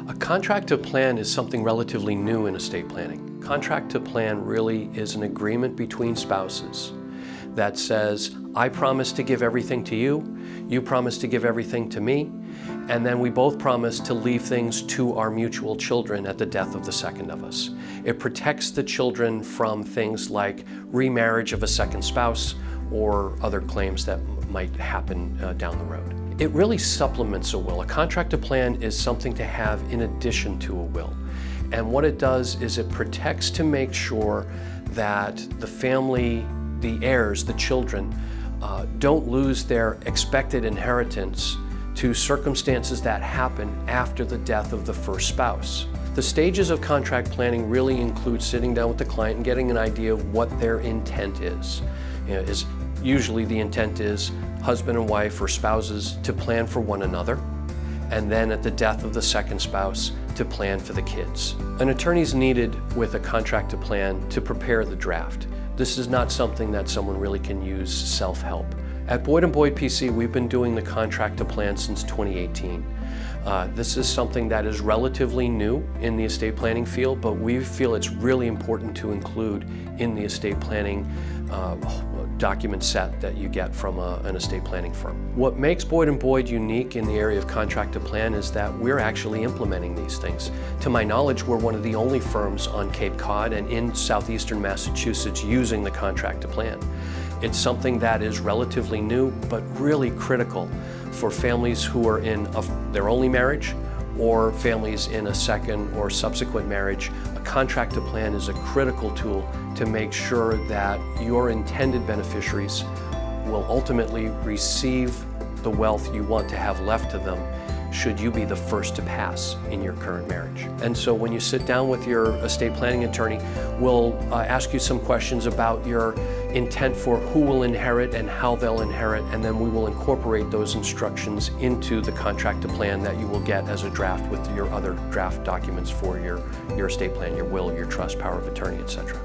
A contract to plan is something relatively new in estate planning. Contract to plan really is an agreement between spouses that says, I promise to give everything to you, you promise to give everything to me, and then we both promise to leave things to our mutual children at the death of the second of us. It protects the children from things like remarriage of a second spouse or other claims that might happen down the road. It really supplements a will. A contract to plan is something to have in addition to a will. And what it does is it protects to make sure that the family, the heirs, the children, don't lose their expected inheritance to circumstances that happen after the death of the first spouse. The stages of contract planning really include sitting down with the client and getting an idea of what their intent is. Usually the intent is husband and wife or spouses to plan for one another, and then at the death of the second spouse to plan for the kids. An attorney is needed with a contract to plan to prepare the draft. This is not something that someone really can use self-help. At Boyd & Boyd PC, we've been doing the contract to plan since 2018. This is something that is relatively new in the estate planning field, but we feel it's really important to include in the estate planning document set that you get from an estate planning firm. What makes Boyd & Boyd unique in the area of contract to plan is that we're actually implementing these things. To my knowledge, we're one of the only firms on Cape Cod and in southeastern Massachusetts using the contract to plan. It's something that is relatively new, but really critical for families who are in their only marriage or families in a second or subsequent marriage. A contract to plan is a critical tool to make sure that your intended beneficiaries will ultimately receive the wealth you want to have left to them should you be the first to pass in your current marriage. And so when you sit down with your estate planning attorney, we'll ask you some questions about your intent for who will inherit and how they'll inherit, and then we will incorporate those instructions into the contract to plan that you will get as a draft with your other draft documents for your estate plan, your will, your trust, power of attorney, etc.